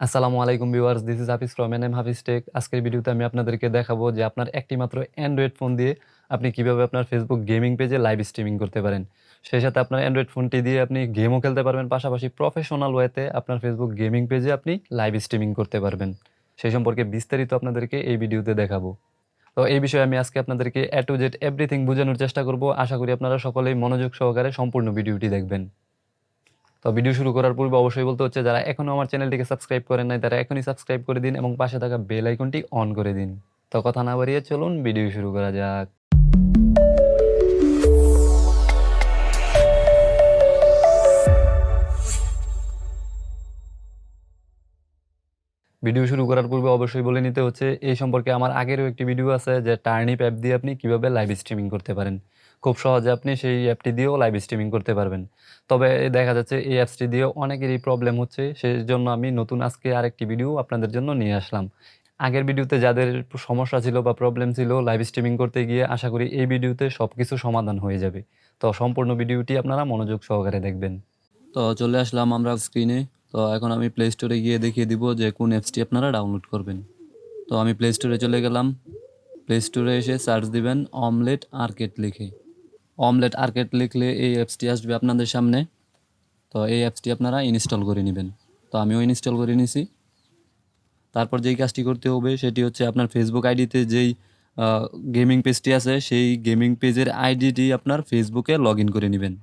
আসসালামু আলাইকুম viewers, this is Hafiz from NM Hafiz tech. আজকের ভিডিওতে আমি আপনাদেরকে দেখাবো যে আপনার একটি মাত্র অ্যান্ড্রয়েড ফোন দিয়ে আপনি কিভাবে আপনার ফেসবুক গেমিং পেজে লাইভ স্ট্রিমিং করতে পারেন। সেই সাথে আপনার অ্যান্ড্রয়েড ফোনটি দিয়ে আপনি গেমও খেলতে পারবেন, পাশাপাশি প্রফেশনাল ওয়েতে আপনার ফেসবুক গেমিং পেজে আপনি লাইভ স্ট্রিমিং করতে পারবেন। সেই সম্পর্কে বিস্তারিত আপনাদেরকে এই ভিডিওতে দেখাবো। তো এই বিষয়ে আমি আজকে আপনাদেরকে এ টু জেড এভরিথিং বোঝানোর চেষ্টা করব। আশা করি আপনারা সকলেই মনোযোগ সহকারে সম্পূর্ণ ভিডিওটি দেখবেন। তো ভিডিও শুরু করার পূর্বে অবশ্যই বলতে হচ্ছে, যারা এখনো আমার চ্যানেলটিকে সাবস্ক্রাইব করেন নাই তারা এখনই সাবস্ক্রাইব করে দিন এবং পাশে থাকা বেল আইকনটি অন করে দিন। তো কথা না বাড়িয়ে চলুন ভিডিও শুরু করা যাক। ভিডিও শুরু করার পূর্বে অবশ্যই বলে নিতে হচ্ছে, এই সম্পর্কে আমার আগেরও একটি ভিডিও আছে যে টার্নিপ অ্যাপ দিয়ে আপনি কিভাবে লাইভ স্ট্রিমিং করতে পারেন। খুব সহজে আপনি সেই অ্যাপটি দিয়েও লাইভ স্ট্রিমিং করতে পারবেন। তবে দেখা যাচ্ছে এই অ্যাপসটি দিয়েও অনেকেরই প্রবলেম হচ্ছে, সেই জন্য আমি নতুন আজকে আরেকটি ভিডিও আপনাদের জন্য নিয়ে আসলাম। আগের ভিডিওতে যাদের সমস্যা ছিল বা প্রবলেম ছিল লাইভ স্ট্রিমিং করতে গিয়ে, আশা করি এই ভিডিওতে সব কিছু সমাধান হয়ে যাবে। তো সম্পূর্ণ ভিডিওটি আপনারা মনোযোগ সহকারে দেখবেন। তো চলে আসলাম আমরা স্ক্রিনে। তো এখন আমি প্লে স্টোরে গিয়ে দেখিয়ে দিব যে কোন অ্যাপসটি আপনারা ডাউনলোড করবেন। তো আমি প্লে স্টোরে চলে গেলাম। প্লে স্টোরে এসে সার্চ দিবেন অমলেট আর্কেড লিখে। অমলেট আর্কেড লিখলে এই অ্যাপসটি আসবে আপনাদের সামনে। তো এই অ্যাপসটি আপনারা ইনস্টল করে নেবেন। তো আমিও ইনস্টল করে নিছি। তারপর যেই কাজটি করতে হবে সেটি হচ্ছে, আপনার ফেসবুক আইডিতে যেই গেমিং পেজটি আছে সেই গেমিং পেজের আইডিটি আপনার ফেসবুকে লগ ইন করে নেবেন।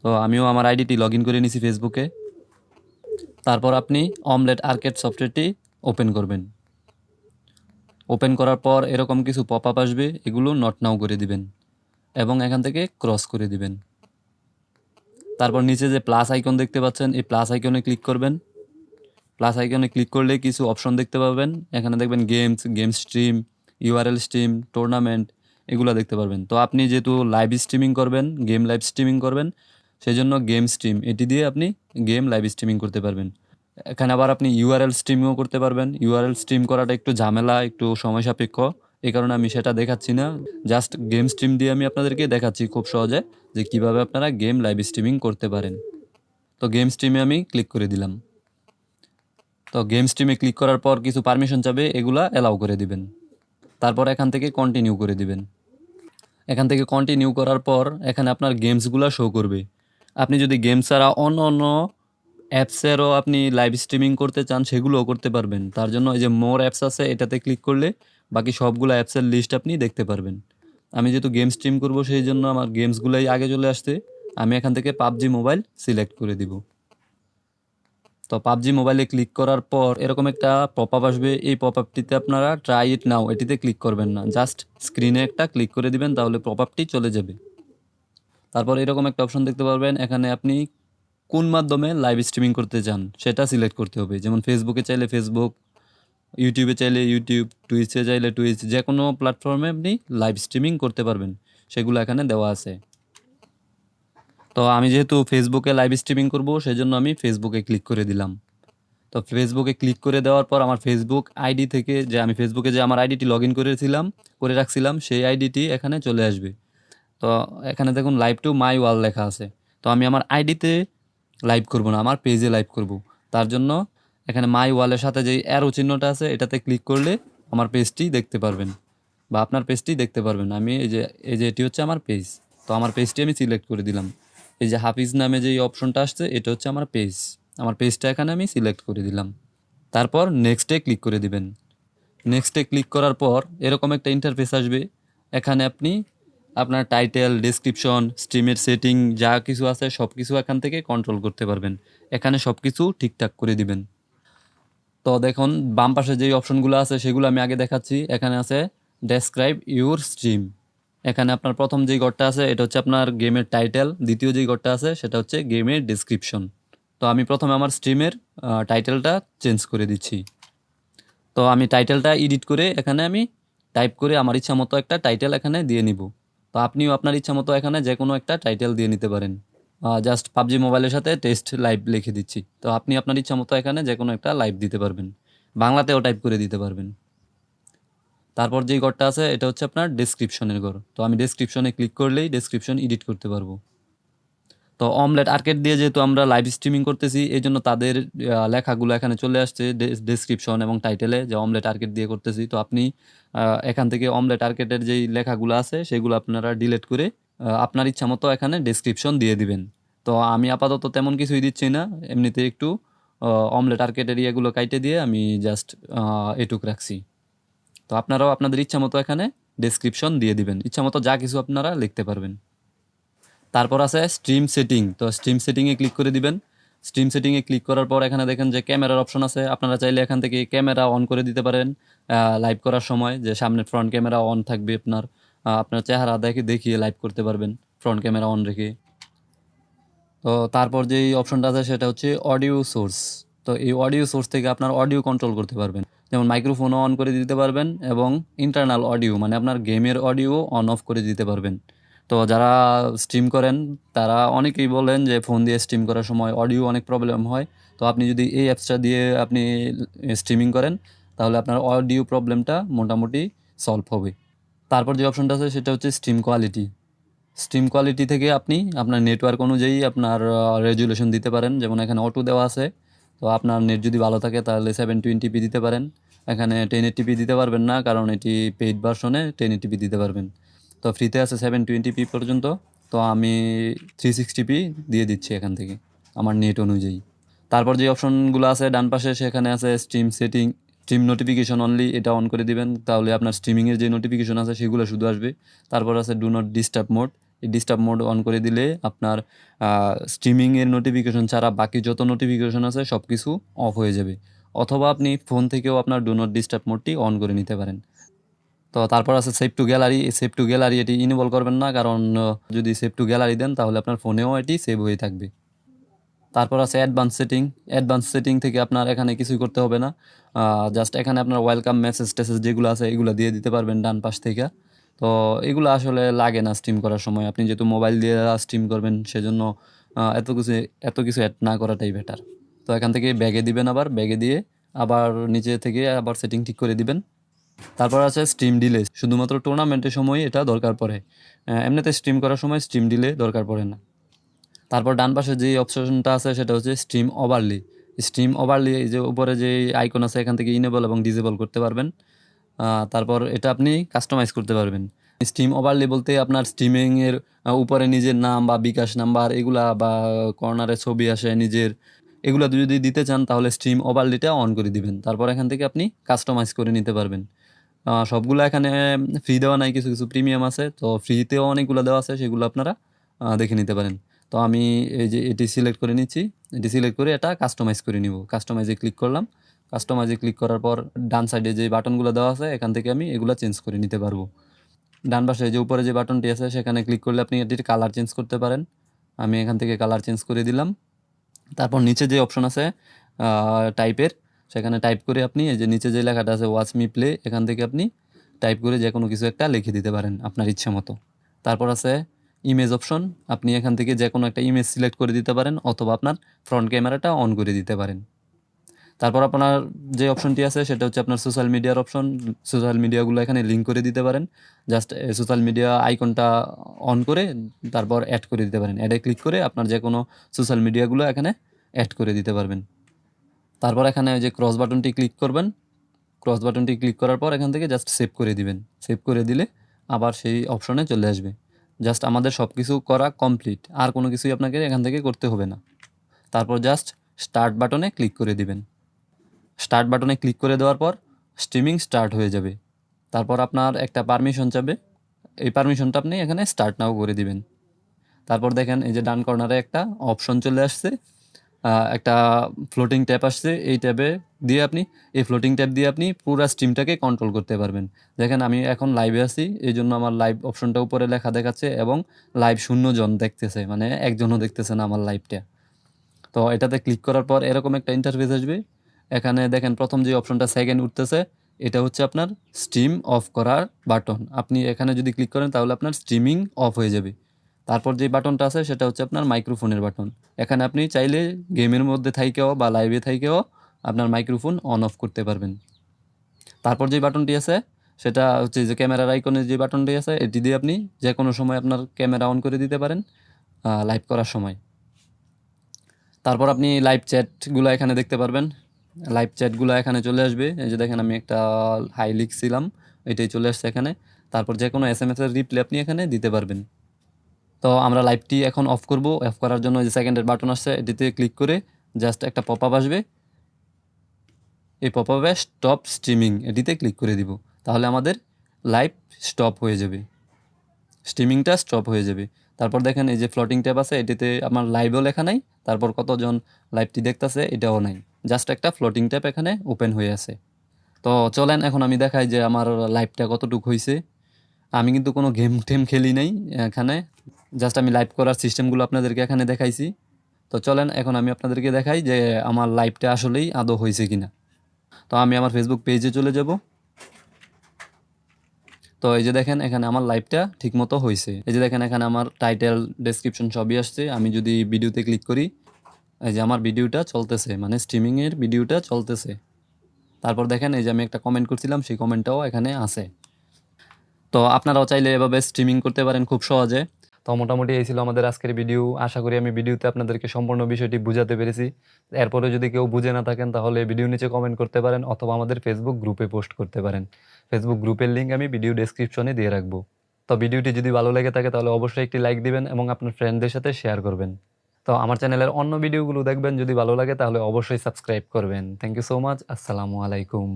তো আমিও আমার আইডিটি লগ ইন করে নিছি ফেসবুকে। তারপর আপনি অমলেট আর্কেড সফটওয়্যারটি ওপেন করবেন। ওপেন করার পর এরকম কিছু পপ আপ আসবে, এগুলো নট নাও করে দিবেন এবং এখান থেকে ক্রস করে দিবেন। তারপর নিচে যে প্লাস আইকন দেখতে পাচ্ছেন, এই প্লাস আইকনে ক্লিক করবেন। প্লাস আইকনে ক্লিক করলে কিছু অপশন দেখতে পাবেন। এখানে দেখবেন games, game stream, URL stream, tournament, এগুলো দেখতে পারবেন। তো আপনি যেহেতু লাইভ স্ট্রিমিং করবেন, গেম লাইভ স্ট্রিমিং করবেন, সেই জন্য গেম স্ট্রিম এটি দিয়ে আপনি গেম লাইভ স্ট্রিমিং করতে পারবেন। এখানে আবার আপনি ইউআরএল স্ট্রিমও করতে পারবেন। ইউআরএল স্ট্রিম করাটা একটু ঝামেলা, একটু সময় সাপেক্ষ, এই কারণে আমি সেটা দেখাচ্ছি না। জাস্ট গেম স্ট্রিম দিয়ে আমি আপনাদেরকে দেখাচ্ছি খুব সহজে যে কিভাবে আপনারা গেম লাইভ স্ট্রিমিং করতে পারেন। তো গেম স্ট্রিমে আমি ক্লিক করে দিলাম। তো গেম স্ট্রিমে ক্লিক করার পর কিছু পারমিশন চাবে, এগুলা অ্যালাউ করে দিবেন। তারপর এখান থেকে কন্টিনিউ করে দিবেন। এখান থেকে কন্টিনিউ করার পর এখানে আপনার গেমসগুলো শো করবে। আপনি যদি গেম ছাড়া অন্য অন্য অ্যাপসেরও আপনি লাইভ স্ট্রিমিং করতে চান, সেগুলোও করতে পারবেন। তার জন্য এই যে মোর অ্যাপস আছে, এটাতে ক্লিক করলে বাকি সবগুলো অ্যাপসের লিস্ট আপনি দেখতে পারবেন। আমি যেহেতু গেম স্ট্রিম করব, সেই জন্য আমার গেমসগুলোই আগে চলে আসছে। আমি এখান থেকে পাবজি মোবাইল সিলেক্ট করে দিব। তো পাবজি মোবাইলে ক্লিক করার পর এরকম একটা পপ আপ আসবে। এই পপ আপটিতে আপনারা ট্রাই ইট নাও এটিতে ক্লিক করবেন না, জাস্ট স্ক্রিনে একটা ক্লিক করে দিবেন, তাহলে পপ আপটি চলে যাবে। তারপর এরকম একটা অপশন দেখতে পারবেন, এখানে আপনি কোন মাধ্যমে লাইভ স্ট্রিমিং করতে চান সেটা সিলেক্ট করতে হবে। যেমন ফেসবুকে চাইলে ফেসবুক, ইউটিউবে চাইলে ইউটিউব, টুইচে চাইলে টুইচ, যে কোনো প্ল্যাটফর্মে আপনি লাইভ স্ট্রিমিং করতে পারবেন, সেগুলো এখানে দেওয়া আছে। তো আমি যেহেতু ফেসবুকে লাইভ স্ট্রিমিং করব, সেজন্য আমি ফেসবুকে ক্লিক করে দিলাম। তো ফেসবুকে ক্লিক করে দেওয়ার পর আমার ফেসবুক আইডি থেকে, যে আমি ফেসবুকে যে আমার আইডিটি লগ ইন করে রাখছিলাম, সেই আইডিটি এখানে চলে আসবে। তো এখানে দেখুন লাইভ টু মাই ওয়াল লেখা আছে। তো আমি আমার আইডিতে লাইভ করব না, আমার পেজে লাইভ করব। তার জন্য এখানে মাই ওয়ালের সাথে যে অ্যারো চিহ্নটা আছে, এটাতে ক্লিক করলে আমার পেজটি দেখতে পারবেন বা আপনার পেজটি দেখতে পারবেন। আমি এই যে এটি হচ্ছে আমার পেজ। তো আমার পেজটি আমি সিলেক্ট করে দিলাম। এই যে হাফিজ নামে যে অপশনটা আসছে, এটা হচ্ছে আমার পেজ। আমার পেজটা এখানে আমি সিলেক্ট করে দিলাম। তারপর নেক্সটে ক্লিক করে দিবেন। নেক্সটে ক্লিক করার পর এরকম একটা ইন্টারফেস আসবে। এখানে আপনি আপনার টাইটেল, ডেসক্রিপশন, স্ট্রিমের সেটিং যা কিছু আছে সব কিছু এখান থেকে কন্ট্রোল করতে পারবেন। এখানে সব কিছু ঠিকঠাক করে দিবেন। তো দেখুন বাম পাশে যেই অপশনগুলো আছে সেগুলো আমি আগে দেখাচ্ছি। এখানে আছে ডেসক্রাইব ইউর স্ট্রিম। এখানে আপনার প্রথম যেই ঘরটা আছে এটা হচ্ছে আপনার গেমের টাইটেল, দ্বিতীয় যেই ঘরটা আছে সেটা হচ্ছে গেমের ডেসক্রিপশন। তো আমি প্রথমে আমার স্ট্রিমের টাইটেলটা চেঞ্জ করে দিচ্ছি। তো আমি টাইটেলটা এডিট করে এখানে আমি টাইপ করে আমার ইচ্ছা মতো একটা টাইটেল এখানে দিয়ে নিব। তো আপনিও আপনার ইচ্ছা মতো এখানে যে কোনো একটা টাইটেল দিয়ে নিতে পারেন। জাস্ট পাবজি মোবাইলের সাথে টেস্ট লাইভ লিখে দিচ্ছি। তো আপনি আপনার ইচ্ছা মতো এখানে যে কোনো একটা লাইভ দিতে পারবেন, বাংলাতেও টাইপ করে দিতে পারবেন। তারপর যেই ঘরটা আছে এটা হচ্ছে আপনার ডেসক্রিপশনের ঘর। তো আমি ডেসক্রিপশনে ক্লিক করলেই ডেসক্রিপশন এডিট করতে পারবো। তো অমলেট আর্কেড দিয়ে যেহেতু আমরা লাইভ স্ট্রিমিং করতেছি এই জন্য তাদের লেখাগুলো এখানে চলে আসছে ডেসক্রিপশন এবং টাইটেলে যে অমলেট আর্কেড দিয়ে করতেছি। তো আপনি এখান থেকে অমলেট আর্কেডের যেই লেখাগুলো আছে সেগুলো আপনারা ডিলিট করে আপনার ইচ্ছা মতো এখানে ডেসক্রিপশন দিয়ে দিবেন। তো আমি আপাতত তেমন কিছুই দিচ্ছি না, এমনিতে একটু অমলেট আর্কেডের ইয়েগুলো কাইটে দিয়ে আমি জাস্ট এটুক রাখছি। তো আপনারাও আপনাদের ইচ্ছা মতো এখানে ডেসক্রিপশন দিয়ে দিবেন, ইচ্ছা মতো যা কিছু আপনারা লিখতে পারবেন। তারপর আছে স্ট্রিম সেটিং। তো স্ট্রিম সেটিংয়ে ক্লিক করে দিবেন। স্ট্রিম সেটিংয়ে ক্লিক করার পর এখানে দেখেন যে ক্যামেরার অপশন আছে, আপনারা চাইলে এখান থেকে ক্যামেরা অন করে দিতে পারেন লাইভ করার সময়, যে সামনে ফ্রন্ট ক্যামেরা অন থাকবে আপনার, আপনার চেহারা দেখিয়ে লাইভ করতে পারবেন ফ্রন্ট ক্যামেরা অন রেখে। তো তারপর যেই অপশনটা আছে সেটা হচ্ছে অডিও সোর্স। তো এই অডিও সোর্স থেকে আপনার অডিও কন্ট্রোল করতে পারবেন, যেমন মাইক্রোফোনও অন করে দিতে পারবেন এবং ইন্টারনাল অডিও মানে আপনার গেমের অডিও অন অফ করে দিতে পারবেন। তো যারা স্ট্রিম করেন তারা অনেকেই বলেন যে ফোন দিয়ে স্ট্রিম করার সময় অডিও অনেক প্রবলেম হয়। তো আপনি যদি এই অ্যাপসটা দিয়ে আপনি স্ট্রিমিং করেন তাহলে আপনার অডিও প্রবলেমটা মোটামুটি সলভ হবে। তারপর যে অপশনটা আছে সেটা হচ্ছে স্ট্রিম কোয়ালিটি। স্ট্রিম কোয়ালিটি থেকে আপনি আপনার নেটওয়ার্ক অনুযায়ী আপনার রেজুলেশন দিতে পারেন, যেমন এখানে অটো দেওয়া আছে। তো আপনার নেট যদি ভালো থাকে তাহলে 720p দিতে পারেন। এখানে 1080p দিতে পারবেন না, কারণ এটি পেইড ভার্সনে 1080p দিতে পারবেন। তো ফ্রিতে আছে 720p পর্যন্ত। তো আমি 360p দিয়ে দিচ্ছি এখান থেকে আমার নেট অনুযায়ী। তারপর যে অপশনগুলো আছে ডান পাশে সেখানে আছে stream setting, stream notification only, এটা অন করে দিবেন, তাহলে আপনার স্ট্রিমিংয়ের যে নোটিফিকেশন আছে সেগুলো শুধু আসবে। তারপর আছে ডু নট ডিস্টার্ব মোড, এই ডিস্টার্ব মোড অন করে দিলে আপনার স্ট্রিমিংয়ের নোটিফিকেশন ছাড়া বাকি যত নোটিফিকেশন আছে সব কিছু অফ হয়ে যাবে। অথবা আপনি ফোন থেকেও আপনার ডু নট ডিস্টার্ব মোডটি অন করে নিতে পারেন। তো তারপর আছে সেভ টু গ্যালারি। এই সেভ টু গ্যালারি এটি ইনেবল করবেন না, কারণ যদি সেভ টু গ্যালারি দেন তাহলে আপনার ফোনেও এটি সেভ হয়ে থাকবে। তারপর আছে অ্যাডভান্স সেটিং। অ্যাডভান্স সেটিং থেকে আপনার এখানে কিছুই করতে হবে না, জাস্ট এখানে আপনার ওয়েলকাম মেসেজ টেসেজ যেগুলো আছে এগুলো দিয়ে দিতে পারবেন ডান পাশ থেকে। তো এগুলো আসলে লাগে না স্ট্রিম করার সময়, আপনি যেহেতু মোবাইল দিয়ে স্ট্রিম করবেন সেজন্য এত কিছু অ্যাড না করাটাই বেটার। তো এখান থেকে ব্যাগে দিবেন, আবার ব্যাগে দিয়ে আবার নিচে থেকে আবার সেটিং ঠিক করে দিবেন। তারপর আছে স্ট্রিম ডিলে, শুধুমাত্র টুর্নামেন্টের সময় এটা দরকার পড়ে, এমনিতে স্ট্রিম করার সময় স্ট্রিম ডিলে দরকার পড়ে না। তারপর ডান পাশে যে অপশনটা আছে সেটা হচ্ছে স্ট্রিম ওভারলি। স্ট্রিম ওভারলি এই যে উপরে যে আইকন আছে এখান থেকে ইনেবল এবং ডিসেবল করতে পারবেন। তারপর এটা আপনি কাস্টমাইজ করতে পারবেন। স্ট্রিম ওভারলি বলতে আপনার স্ট্রিমিংয়ের উপরে নিজের নাম বা বিকাশ নাম্বার এগুলা বা কর্নারে ছবি আসে নিজের, এগুলো যদি দিতে চান তাহলে স্ট্রিম ওভারলিটা অন করে দিবেন। তারপর এখান থেকে আপনি কাস্টমাইজ করে নিতে পারবেন। সবগুলো এখানে ফ্রি দেওয়া নাই, কিছু কিছু প্রিমিয়াম আছে, তো ফ্রিতেও অনেকগুলো দেওয়া আছে, সেগুলো আপনারা দেখে নিতে পারেন। তো আমি এই যে এটি সিলেক্ট করে নিচ্ছি, এটি সিলেক্ট করে এটা কাস্টমাইজ করে নিব। কাস্টমাইজে ক্লিক করলাম। কাস্টমাইজে ক্লিক করার পর ডান সাইডে যে বাটনগুলো দেওয়া আছে এখান থেকে আমি এগুলো চেঞ্জ করে নিতে পারবো। ডান পাশে যে উপরে যে বাটনটি আছে সেখানে ক্লিক করলে আপনি এটির কালার চেঞ্জ করতে পারেন। আমি এখান থেকে কালার চেঞ্জ করে দিলাম। তারপর নিচে যে অপশন আছে টাইপের, সেখানে টাইপ করে আপনি এই যে নিচে যে লেখাটা আছে ওয়াচ মি প্লে, এখান থেকে আপনি টাইপ করে যে কোনো কিছু একটা লিখে দিতে পারেন আপনার ইচ্ছে মতো। তারপর আছে ইমেজ অপশন, আপনি এখান থেকে যে কোনো একটা ইমেজ সিলেক্ট করে দিতে পারেন অথবা আপনার ফ্রন্ট ক্যামেরাটা অন করে দিতে পারেন। তারপর আপনার যে অপশনটি আছে সেটা হচ্ছে আপনার সোশ্যাল মিডিয়ার অপশন। সোশ্যাল মিডিয়াগুলো এখানে লিঙ্ক করে দিতে পারেন, জাস্ট সোশ্যাল মিডিয়া আইকনটা অন করে তারপর অ্যাড করে দিতে পারেন। অ্যাডে ক্লিক করে আপনার যে কোনো সোশ্যাল মিডিয়াগুলো এখানে অ্যাড করে দিতে পারবেন। তারপর এখানে যে ক্রস বাটনটি ক্লিক করবেন, ক্রস বাটনটি ক্লিক করার পর এখান থেকে জাস্ট সেভ করে দিবেন। সেভ করে দিলে আবার সেই অপশনে চলে আসবে। জাস্ট আমাদের সব কিছু করা কমপ্লিট, আর কোনো কিছুই আপনাকে এখান থেকে করতে হবে না। তারপর জাস্ট স্টার্ট বাটনে ক্লিক করে দিবেন। স্টার্ট বাটনে ক্লিক করে দেওয়ার পর স্ট্রিমিং স্টার্ট হয়ে যাবে। তারপর আপনার একটা পারমিশন চাবে, এই পারমিশনটা আপনি এখানে স্টার্ট নাও করে দিবেন। তারপর দেখেন এই যে ডান কর্নারে একটা অপশন চলে আসছে, একটা ফ্লোটিং ট্যাব আসছে, এই ট্যাবে দিয়ে আপনি এই ফ্লোটিং ট্যাব দিয়ে আপনি পুরো স্ট্রিমটাকে কন্ট্রোল করতে পারবেন। দেখেন আমি এখন লাইভে আছি, এই জন্য আমার লাইভ অপশনটা উপরে লেখা দেখাচ্ছে এবং লাইভ 0 জন দেখতেছে, মানে একজনও দেখতেছে না আমার লাইভটা। তো এটাতে ক্লিক করার পর এরকম একটা ইন্টারফেস আসবে। এখানে দেখেন প্রথম যে অপশনটা সেকেন্ড উঠতেছে এটা হচ্ছে আপনার স্ট্রিম অফ করার বাটন। আপনি এখানে যদি ক্লিক করেন তাহলে আপনার স্ট্রিমিং অফ হয়ে যাবে। তারপর যে বাটনটা আছে সেটা হচ্ছে আপনার মাইক্রোফোনের বাটন। এখানে আপনি চাইলে গেমের মধ্যে থাইকেও বা লাইভে থাইকেও আপনার মাইক্রোফোন অন অফ করতে পারবেন। তারপর যে বাটনটি আছে সেটা হচ্ছে যে ক্যামেরার আইকনের যে বাটনটি আছে এটি দিয়ে আপনি যে কোনো সময় আপনার ক্যামেরা অন করে দিতে পারেন লাইভ করার সময়। তারপর আপনি লাইভ চ্যাটগুলো এখানে দেখতে পারবেন। লাইভ চ্যাটগুলো এখানে চলে আসবে। এই যে দেখেন আমি একটা হাই লিখছিলাম, এটাই চলে আসছে এখানে। তারপর যে কোনো এসএমএস এর রিপ্লাই আপনি এখানে দিতে পারবেন। তো আমরা লাইভটি এখন অফ করব। অফ করার জন্য যে সেকেন্ডের বাটন আসছে এটিতে ক্লিক করে জাস্ট একটা পপআপ আসবে। এই পপআপে স্টপ স্ট্রিমিং এটিতে ক্লিক করে দিব। তাহলে আমাদের লাইভ স্টপ হয়ে যাবে, স্ট্রিমিংটা স্টপ হয়ে যাবে। তারপর দেখেন এই যে ফ্লোটিং ট্যাব আছে, এটিতে আমার লাইভও লেখা নাই, তারপর কতজন লাইভটি দেখতেছে এটাও নাই, জাস্ট একটা ফ্লোটিং ট্যাব এখানে ওপেন হয়ে আছে। তো চলেন এখন আমি দেখাই যে আমার লাইভটা কতটুকু হয়েছে। আমি কিন্তু কোনো গেম টেম খেলি নাই এখানে, জাস্ট আমি লাইভ করার সিস্টেমগুলো আপনাদেরকে এখানে দেখাইছি। তো চলেন এখন আমি আপনাদেরকে দেখাই যে আমার লাইভটা আসলেই আদৌ হয়েছে কিনা। তো আমি আমার ফেসবুক পেজে চলে যাব। তো এই যে দেখেন এখানে আমার লাইভটা ঠিকমতো হয়েছে। এই যে দেখেন এখানে আমার টাইটেল, ডেসক্রিপশন সবই আসছে। আমি যদি ভিডিওতে ক্লিক করি, এই যে আমার ভিডিওটা চলতেছে, মানে স্ট্রিমিংয়ের ভিডিওটা চলতেছে। তারপর দেখেন এই যে আমি একটা কমেন্ট করছিলাম, সেই কমেন্টটাও এখানে আছে। তো আপনারাও চাইলে এভাবে স্ট্রিমিং করতে পারেন খুব সহজে। তো মোটামুটি এই ছিল আমাদের আজকের ভিডিও। আশা করি আমি ভিডিওতে আপনাদেরকে সম্পূর্ণ বিষয়টি বুঝাতে পেরেছি। এরপরে যদি কেউ বুঝে না থাকেন তাহলে ভিডিও নিচে কমেন্ট করতে পারেন অথবা আমাদের ফেসবুক গ্রুপে পোস্ট করতে পারেন। ফেসবুক গ্রুপের লিঙ্ক আমি ভিডিও ডেসক্রিপশনে দিয়ে রাখবো। তো ভিডিওটি যদি ভালো লেগে থাকে তাহলে অবশ্যই একটি লাইক দিবেন এবং আপনার ফ্রেন্ডদের সাথে শেয়ার করবেন। তো আমার চ্যানেলের অন্য ভিডিওগুলো দেখবেন, যদি ভালো লাগে তাহলে অবশ্যই সাবস্ক্রাইব করবেন। Thank you so much. আসসালামু আলাইকুম।